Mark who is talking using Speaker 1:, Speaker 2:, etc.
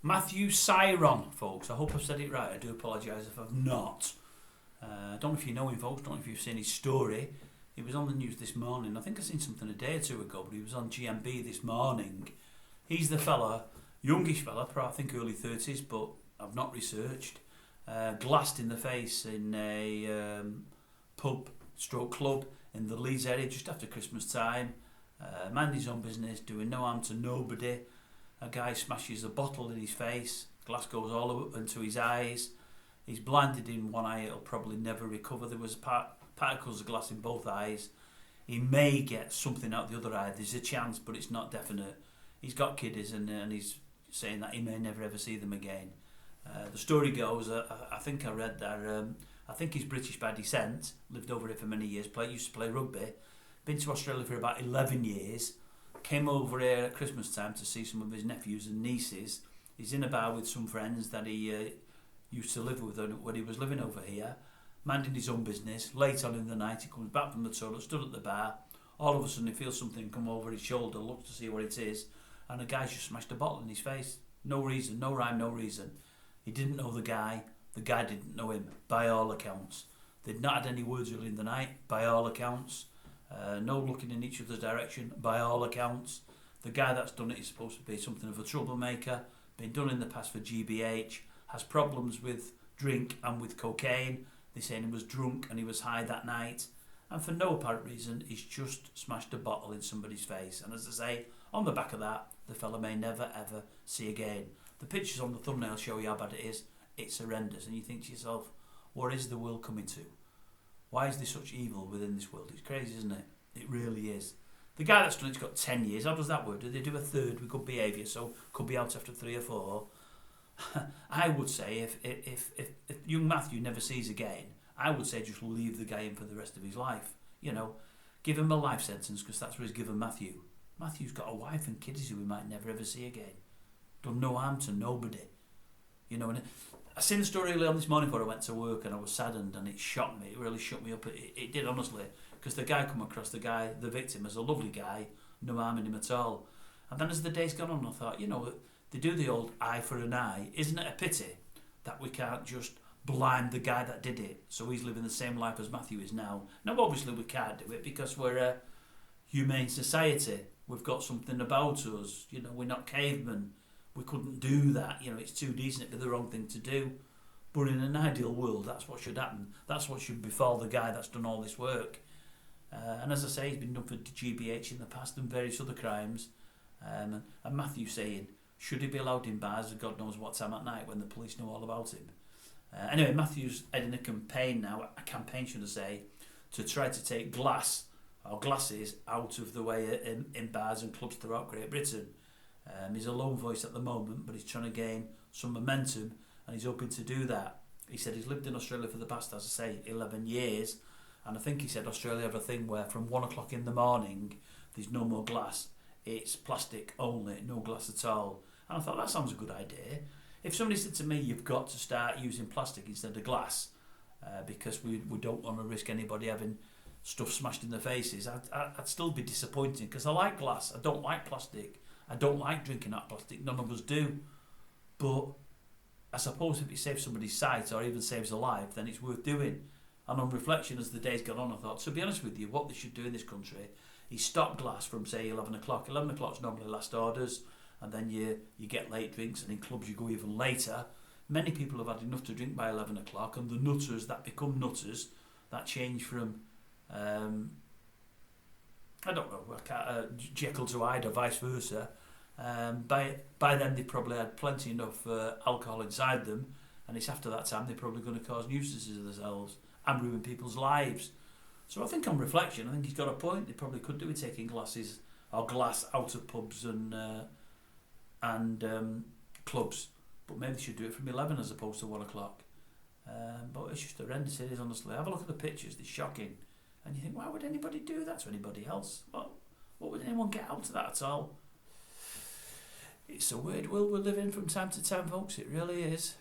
Speaker 1: Matthew Syron, folks. I hope I've said it right. I do apologise if I've not. I don't know if you know him, folks. Don't know if you've seen his story. He was on the news this morning. I think I seen something a day or two ago, but he was on GMB this morning. He's the fella, youngish fella, probably I think early 30s, but I've not researched. Glassed in the face in a pub/club in the Leeds area just after Christmas time. Minding his own business, doing no harm to nobody. A guy smashes a bottle in his face. Glass goes all up into his eyes. He's blinded in one eye. It'll probably never recover. There was particles of glass in both eyes. He may get something out the other eye. There's a chance, but it's not definite. He's got kiddies, and he's saying that he may never ever see them again. The story goes, I think I read that, I think he's British by descent, lived over here for many years, used to play rugby, been to Australia for about 11 years, came over here at Christmas time to see some of his nephews and nieces. He's in a bar with some friends that he used to live with when he was living over here, minding his own business. Late on in the night, he comes back from the toilet, stood at the bar. All of a sudden, he feels something come over his shoulder, looks to see what it is, and a guy's just smashed a bottle in his face. No reason, no rhyme, no reason. He didn't know the guy didn't know him, by all accounts. They'd not had any words early in the night, by all accounts. No looking in each other's direction, by all accounts. The guy that's done it is supposed to be something of a troublemaker, been done in the past for GBH, has problems with drink and with cocaine. They're saying he was drunk and he was high that night. And for no apparent reason, he's just smashed a bottle in somebody's face. And as I say, on the back of that, the fella may never ever see again. The pictures on the thumbnail show you how bad it is. It's horrendous. And you think to yourself, what is the world coming to? Why is there such evil within this world? It's crazy, isn't it? It really is. The guy that's done it's got 10 years. How does that work? Do they do a third with good behaviour? So could be out after 3 or 4. I would say if young Matthew never sees again, I would say just leave the guy in for the rest of his life. You know, give him a life sentence because that's what he's given Matthew. Matthew's got a wife and kiddies who we might never ever see again. Done no harm to nobody. You know, and I seen the story early on this morning before I went to work and I was saddened and it shocked me. It really shook me up. It did, honestly, because the guy come across the victim as a lovely guy, no harm in him at all. And then as the days gone on, I thought, you know, they do the old eye for an eye. Isn't it a pity that we can't just blind the guy that did it so he's living the same life as Matthew is now? Now, obviously, we can't do it because we're a humane society. We've got something about us. You know, we're not cavemen. We couldn't do that. You know, it's too decent. It'd be the wrong thing to do. But in an ideal world, that's what should happen. That's what should befall the guy that's done all this work. And as I say, he's been done for GBH in the past and various other crimes. And Matthew saying, should he be allowed in bars at God knows what time at night when the police know all about him? Anyway, Matthew's heading a campaign now, should I say, to try to take glasses out of the way in bars and clubs throughout Great Britain. He's a lone voice at the moment, but he's trying to gain some momentum and he's hoping to do that. He said he's lived in Australia for the past, as I say, 11 years, and I think he said Australia have a thing where from 1 o'clock in the morning there's no more glass. It's plastic only, no glass at all. And I thought, that sounds a good idea. If somebody said to me, you've got to start using plastic instead of glass, because we don't want to risk anybody having stuff smashed in their faces, I'd still be disappointed, because I like glass. I don't like plastic. I don't like drinking out of plastic. None of us do. But I suppose if it saves somebody's sight or even saves a life, then it's worth doing. And on reflection, as the days got on, I thought, to be honest with you, what they should do in this country is stop glass from, say, 11 o'clock. 11 o'clock's normally last orders, and then you get late drinks, and in clubs you go even later. Many people have had enough to drink by 11 o'clock, and the nutters that become nutters, that change from, I don't know, Jekyll to Hyde or vice versa, by then they probably had plenty enough alcohol inside them, and it's after that time they're probably going to cause nuisances of themselves and ruin people's lives. So I think on reflection, I think he's got a point. They probably could do with taking glass out of pubs and clubs, but maybe they should do it from 11 as opposed to 1 o'clock. But it's just horrendous, it is, honestly. Have a look at the pictures, they're shocking. And you think, why would anybody do that to anybody else? Well, what would anyone get out of that at all? It's a weird world we live in from time to time, folks. It really is.